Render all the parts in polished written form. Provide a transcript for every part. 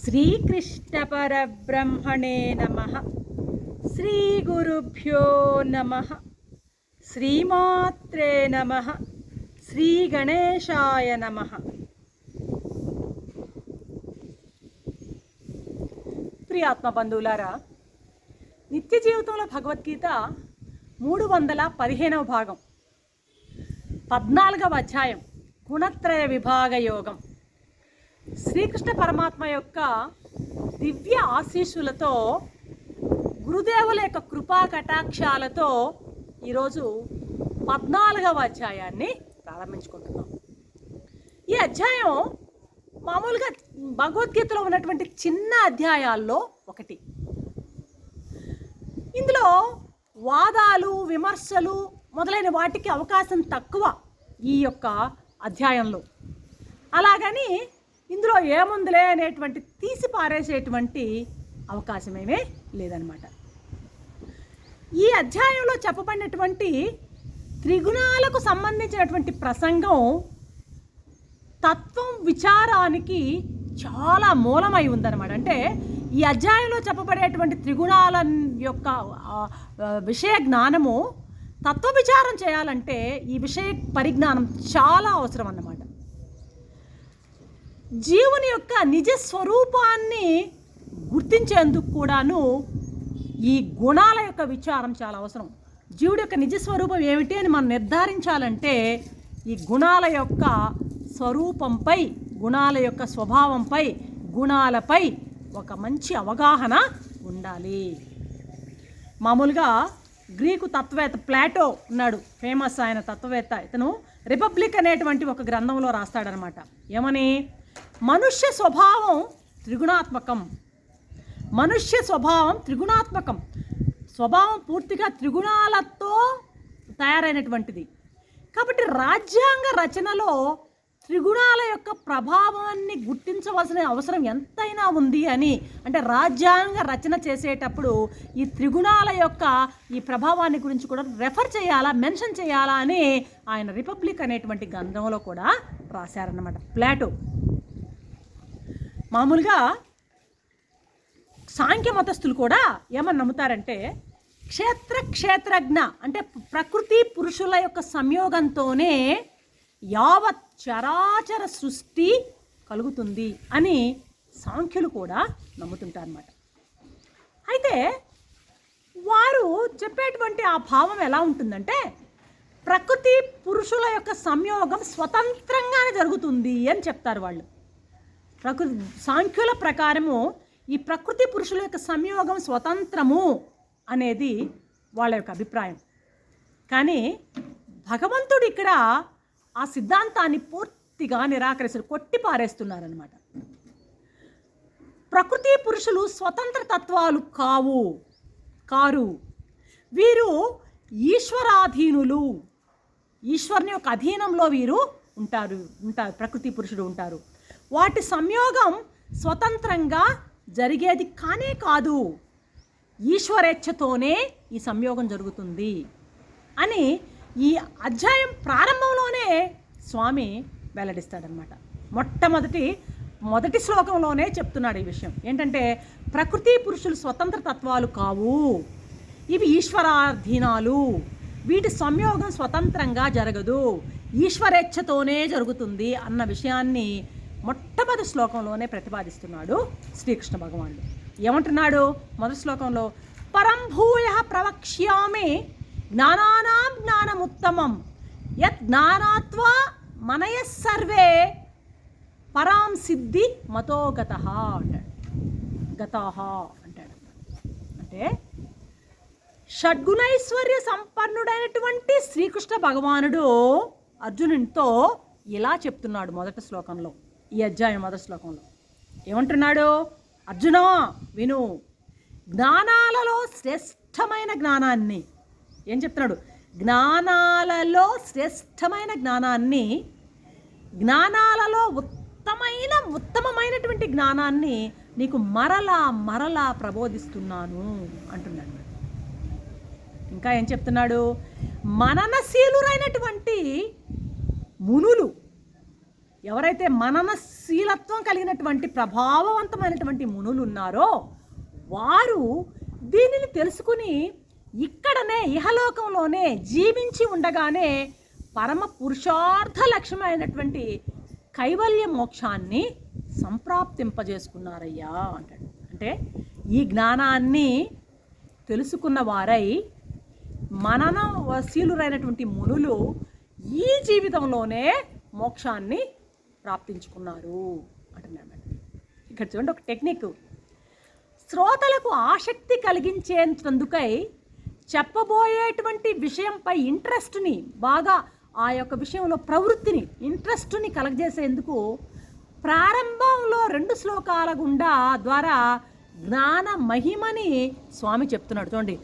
శ్రీకృష్ణ పరబ్రహ్మణే నమః. శ్రీ గురుభ్యో నమః. శ్రీమాత్రే నమః. శ్రీ గణేశాయ నమః. ప్రియాత్మ బంధువులారా, నిత్య జీవితంలో భగవద్గీత 315వ భాగం 14వ అధ్యాయం గుణత్రయ విభాగ యోగం. శ్రీకృష్ణ పరమాత్మ యొక్క దివ్య ఆశీస్సులతో, గురుదేవుల యొక్క కృపా కటాక్షాలతో ఈరోజు 14వ అధ్యాయాన్ని ప్రారంభించుకుంటున్నాం. ఈ అధ్యాయం మామూలుగా భగవద్గీతలో ఉన్నటువంటి చిన్న అధ్యాయాల్లో ఒకటి. ఇందులో వాదాలు, విమర్శలు మొదలైన వాటికి అవకాశం తక్కువ ఈ యొక్క అధ్యాయంలో. అలాగని ఇందులో ఏముందిలే అనేటువంటి తీసి పారేసేటువంటి అవకాశమేమీ లేదనమాట. ఈ అధ్యాయంలో చెప్పబడినటువంటి త్రిగుణాలకు సంబంధించినటువంటి ప్రసంగం తత్వం విచారానికి చాలా మూలమై ఉందన్నమాట. అంటే ఈ అధ్యాయంలో చెప్పబడేటువంటి త్రిగుణాల యొక్క విషయ జ్ఞానము తత్వ విచారం చేయాలంటే ఈ విషయ పరిజ్ఞానం చాలా అవసరం అన్నమాట. జీవుని యొక్క నిజ స్వరూపాన్ని గుర్తించేందుకు కూడాను ఈ గుణాల యొక్క విచారం చాలా అవసరం. జీవుడి యొక్క నిజ స్వరూపం ఏమిటి అని మనం నిర్ధారించాలంటే ఈ గుణాల యొక్క స్వరూపంపై, గుణాల యొక్క స్వభావంపై, గుణాలపై ఒక మంచి అవగాహన ఉండాలి. మామూలుగా గ్రీకు తత్వవేత్త ప్లాటో ఉన్నాడు, ఫేమస్ ఆయన తత్వవేత్త. ఇతను రిపబ్లిక్ అనేటువంటి ఒక గ్రంథంలో రాస్తాడనమాట. ఏమని? మనుష్య స్వభావం త్రిగుణాత్మకం. మనుష్య స్వభావం త్రిగుణాత్మకం. స్వభావం పూర్తిగా త్రిగుణాలతో తయారైనటువంటిది. కాబట్టి రాజ్యాంగ రచనలో త్రిగుణాల యొక్క ప్రభావాన్ని గుర్తించవలసిన అవసరం ఎంతైనా ఉంది అని, అంటే రాజ్యాంగ రచన చేసేటప్పుడు ఈ త్రిగుణాల యొక్క ఈ ప్రభావాన్ని గురించి కూడా రెఫర్ చేయాలా, మెన్షన్ చేయాలా అని ఆయన రిపబ్లిక్ అనేటువంటి గ్రంథంలో కూడా రాశారన్నమాట ప్లాటో. మామూలుగా సాంఖ్య మతస్థులు కూడా ఏమని నమ్ముతారంటే క్షేత్రజ్ఞ అంటే ప్రకృతి పురుషుల యొక్క సంయోగంతోనే యావత్ చరాచర సృష్టి కలుగుతుంది అని సాంఖ్యులు కూడా నమ్ముతుంటారన్నమాట. అయితే వారు చెప్పేటువంటి ఆ భావం ఎలా ఉంటుందంటే ప్రకృతి పురుషుల యొక్క సంయోగం స్వతంత్రంగానే జరుగుతుంది అని చెప్తారు వాళ్ళు. సాంఖ్యుల ప్రకారము ఈ ప్రకృతి పురుషుల యొక్క సంయోగం స్వతంత్రము అనేది వాళ్ళ యొక్క అభిప్రాయం. కానీ భగవంతుడు ఇక్కడ ఆ సిద్ధాంతాన్ని పూర్తిగా నిరాకరిస్తారు, కొట్టిపారేస్తున్నారనమాట. ప్రకృతి పురుషులు స్వతంత్ర తత్వాలు కారు. వీరు ఈశ్వరాధీనులు. ఈశ్వరుని యొక్క అధీనంలో వీరు ఉంటారు. ప్రకృతి పురుషుడు ఉంటారు. వాటి సంయోగం స్వతంత్రంగా జరిగేది కానే కాదు, ఈశ్వరేచ్ఛతోనే ఈ సంయోగం జరుగుతుంది అని ఈ అధ్యాయం ప్రారంభంలోనే స్వామి వెల్లడిస్తాడనమాట. మొదటి శ్లోకంలోనే చెప్తున్నాడు ఈ విషయం. ఏంటంటే ప్రకృతి పురుషులు స్వతంత్ర తత్వాలు కావు, ఇవి ఈశ్వరాధీనాలు, వీటి సంయోగం స్వతంత్రంగా జరగదు, ఈశ్వరేచ్ఛతోనే జరుగుతుంది అన్న విషయాన్ని మొట్టమొదటి శ్లోకంలోనే ప్రతిపాదిస్తున్నాడు శ్రీకృష్ణ భగవానుడు. ఏమంటున్నాడు మొదటి శ్లోకంలో? పరంభూయ ప్రవక్ష్యామి జ్ఞానానాం జ్ఞానముత్తమం యత్ జ్ఞానాత్వా మనయ సర్వే పరాం సిద్ధి మతో గతః అంటాడు. అంటే షడ్గుణైశ్వర్య సంపన్నుడైనటువంటి శ్రీకృష్ణ భగవానుడు అర్జునునితో ఇలా చెప్తున్నాడు మొదటి శ్లోకంలో. ఈ అధ్యాయం మొదటి శ్లోకంలో ఏమంటున్నాడు? అర్జున విను, జ్ఞానాలలో శ్రేష్టమైన జ్ఞానాన్ని, ఏం చెప్తున్నాడు? జ్ఞానాలలో శ్రేష్టమైన జ్ఞానాన్ని, జ్ఞానాలలో ఉత్తమమైనటువంటి జ్ఞానాన్ని నీకు మరలా ప్రబోధిస్తున్నాను అంటున్నాడు. ఇంకా ఏం చెప్తున్నాడు? మననశీలురైనటువంటి మునులు ఎవరైతే మననశీలత్వం కలిగినటువంటి ప్రభావవంతమైనటువంటి మునులు ఉన్నారో వారు దీనిని తెలుసుకుని ఇక్కడనే ఇహలోకంలోనే జీవించి ఉండగానే పరమ పురుషార్థ లక్ష్యమైనటువంటి కైవల్య మోక్షాన్ని సంప్రాప్తింపజేసుకున్నారయ్యా అంటాడు. అంటే ఈ జ్ఞానాన్ని తెలుసుకున్న వారై మననశీలురైనటువంటి మునులు ఈ జీవితంలోనే మోక్షాన్ని ప్రాప్తించుకున్నారు అంటున్నాడు. ఇక్కడ చూడండి ఒక టెక్నిక్. శ్రోతలకు ఆసక్తి కలిగించేందుకై చెప్పబోయేటువంటి విషయంపై ఇంట్రెస్ట్ని బాగా ఆ యొక్క విషయంలో ప్రవృత్తిని ఇంట్రెస్ట్ని కలగజేసేందుకు ప్రారంభంలో 2 శ్లోకాల ద్వారా జ్ఞాన మహిమని స్వామి చెప్తున్నాడు. చూడండి,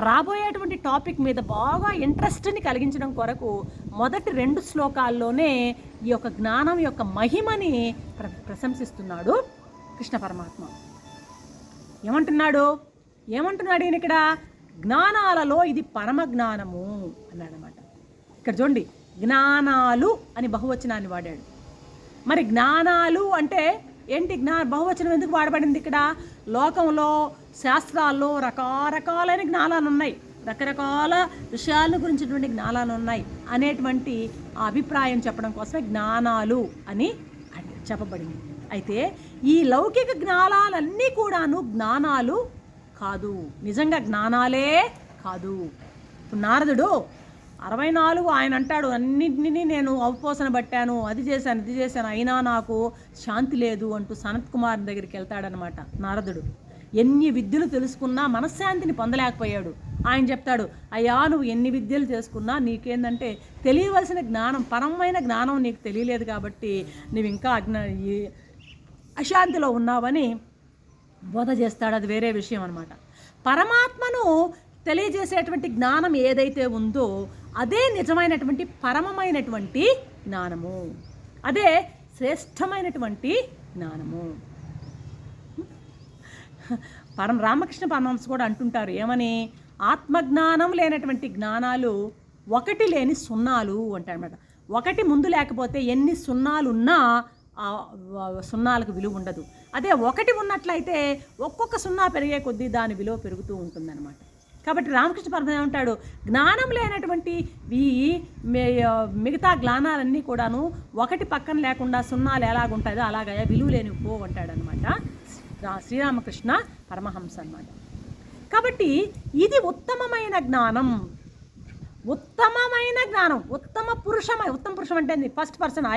రాబోయేటువంటి టాపిక్ మీద బాగా ఇంట్రెస్ట్ని కలిగించడం కొరకు మొదటి 2 శ్లోకాల్లోనే ఈ యొక్క జ్ఞానం యొక్క మహిమని ప్రశంసిస్తున్నాడు కృష్ణ పరమాత్మ. ఏమంటున్నాడు ఈయన ఇక్కడ? జ్ఞానాలలో ఇది పరమ జ్ఞానము అన్నాడనమాట. ఇక్కడ చూడండి, జ్ఞానాలు అని బహువచనాన్ని వాడాడు. మరి జ్ఞానాలు అంటే ఏంటి? బహువచనం ఎందుకు వాడబడింది ఇక్కడ? లోకంలో శాస్త్రాల్లో రకరకాలైన జ్ఞానాలు ఉన్నాయి, రకరకాల విషయాల గురించినటువంటి జ్ఞానాలు ఉన్నాయి అనేటువంటి అభిప్రాయం చెప్పడం కోసమే జ్ఞానాలు అని చెప్పబడింది. అయితే ఈ లౌకిక జ్ఞానాలన్నీ కూడాను జ్ఞానాలు కాదు, నిజంగా జ్ఞానాలే కాదు. ఇప్పుడు నారదుడు 64 ఆయన అంటాడు, అన్నింటినీ నేను అవపోసన పట్టాను, అది చేశాను, అయినా నాకు శాంతి లేదు అంటూ సనత్ కుమార్ దగ్గరికి వెళ్తాడనమాట నారదుడు. ఎన్ని విద్యలు తెలుసుకున్నా మనశ్శాంతిని పొందలేకపోయాడు. ఆయన చెప్తాడు, అయ్యా నువ్వు ఎన్ని విద్యలు చేసుకున్నా నీకేందంటే తెలియవలసిన జ్ఞానం, పరమైన జ్ఞానం నీకు తెలియలేదు కాబట్టి నువ్వు ఇంకా అశాంతిలో ఉన్నావని బోధ చేస్తాడు. అది వేరే విషయం అనమాట. పరమాత్మను తెలియజేసేటువంటి జ్ఞానం ఏదైతే ఉందో అదే నిజమైనటువంటి పరమమైనటువంటి జ్ఞానము, అదే శ్రేష్టమైనటువంటి జ్ఞానము. రామకృష్ణ పరమహంస కూడా అంటుంటారు ఏమని? ఆత్మజ్ఞానం లేనటువంటి జ్ఞానాలు ఒకటి లేని సున్నాలు అంటారన్నమాట. ఒకటి ముందు లేకపోతే ఎన్ని సున్నాలున్నా ఆ సున్నాలకు విలువ ఉండదు. అదే ఒకటి ఉన్నట్లయితే ఒక్కొక్క సున్నా పెరిగే కొద్దీ దాని విలువ పెరుగుతూ ఉంటుందన్నమాట. కాబట్టి రామకృష్ణ పరమహంస ఏమంటాడు? జ్ఞానం లేనటువంటి మిగతా జ్ఞానాలన్నీ కూడాను ఒకటి పక్కన లేకుండా సున్నాలు ఎలాగుంటుందో అలాగా విలువ లేని పో అంటాడనమాట శ్రీరామకృష్ణ పరమహంస అన్నమాట. కాబట్టి ఇది ఉత్తమమైన జ్ఞానం, ఉత్తమ పురుషం అంటే ఫస్ట్ పర్సన్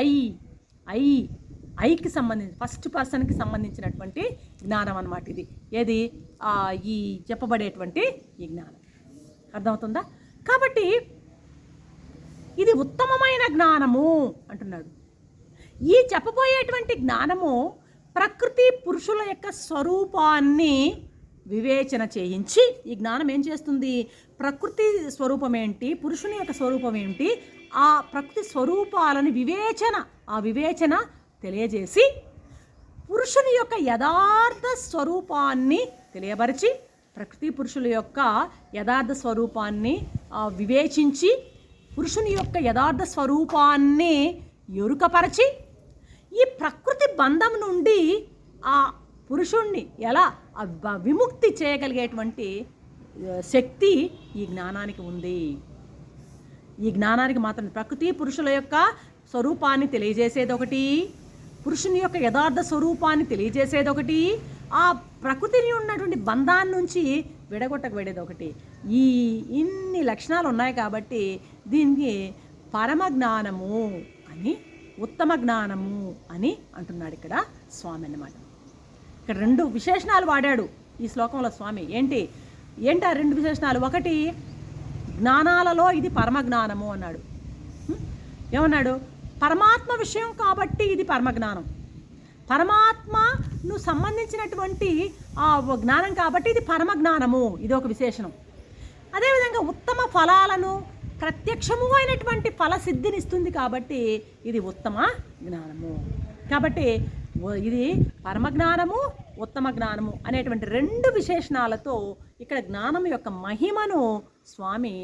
ఐకి సంబంధించి ఫస్ట్ పర్సన్కి సంబంధించినటువంటి జ్ఞానం అన్నమాట. ఇది ఏది? ఈ చెప్పబడేటువంటి ఈ జ్ఞానం. అర్థమవుతుందా? కాబట్టి ఇది ఉత్తమమైన జ్ఞానము అంటున్నాడు. ఈ చెప్పబోయేటువంటి జ్ఞానము ప్రకృతి పురుషుల యొక్క స్వరూపాన్ని వివేచన చేయించి, ఈ జ్ఞానం ఏం చేస్తుంది? ప్రకృతి స్వరూపం ఏంటి, పురుషుని యొక్క స్వరూపం ఏంటి, ఆ ప్రకృతి స్వరూపాలను వివేచన తెలియజేసి పురుషుని యొక్క యథార్థ స్వరూపాన్ని తెలియబరిచి, ప్రకృతి పురుషుల యొక్క యథార్థ స్వరూపాన్ని వివేచించి పురుషుని యొక్క యథార్థ స్వరూపాన్ని ఎరుకపరచి ఈ ప్రకృతి బంధం నుండి ఆ పురుషుణ్ణి ఎలా విముక్తి చేయగలిగేటువంటి శక్తి ఈ జ్ఞానానికి ఉంది. ఈ జ్ఞానానికి మాత్రం ప్రకృతి పురుషుల యొక్క స్వరూపాన్ని తెలియజేసేది ఒకటి, పురుషుని యొక్క యథార్థ స్వరూపాన్ని తెలియజేసేది ఒకటి, ఆ ప్రకృతిని ఉన్నటువంటి బంధాన్ని నుంచి విడగొట్టకబడేది ఒకటి. ఇన్ని లక్షణాలు ఉన్నాయి కాబట్టి దీనికి పరమ జ్ఞానము అని, ఉత్తమ జ్ఞానము అని అంటున్నాడు ఇక్కడ స్వామి అన్నమాట. ఇక్కడ 2 విశేషణాలు వాడాడు ఈ శ్లోకంలో స్వామి. ఏంటి ఆ 2 విశేషణాలు? ఒకటి, జ్ఞానాలలో ఇది పరమ జ్ఞానము అన్నాడు. ఏమన్నాడు? పరమాత్మ విషయం కాబట్టి ఇది పరమజ్ఞానం, పరమాత్మను సంబంధించినటువంటి ఆ జ్ఞానం కాబట్టి ఇది పరమజ్ఞానము, ఇది ఒక విశేషణం. అదేవిధంగా ఉత్తమ ఫలాలను ప్రత్యక్షము అయినటువంటి ఫలసిద్ధినిస్తుంది కాబట్టి ఇది ఉత్తమ జ్ఞానము. కాబట్టి ఇది పరమజ్ఞానము, ఉత్తమ జ్ఞానము అనేటువంటి 2 విశేషణాలతో ఇక్కడ జ్ఞానం యొక్క మహిమను స్వామి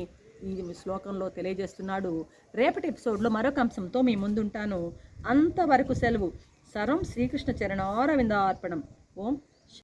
ఈ శ్లోకంలో తెలియజేస్తున్నాడు. రేపటి ఎపిసోడ్లో మరొక అంశంతో మీ ముందుంటాను. అంతవరకు సెలవు. సర్వం శ్రీకృష్ణ చరణారవిందార్పణం. ఓం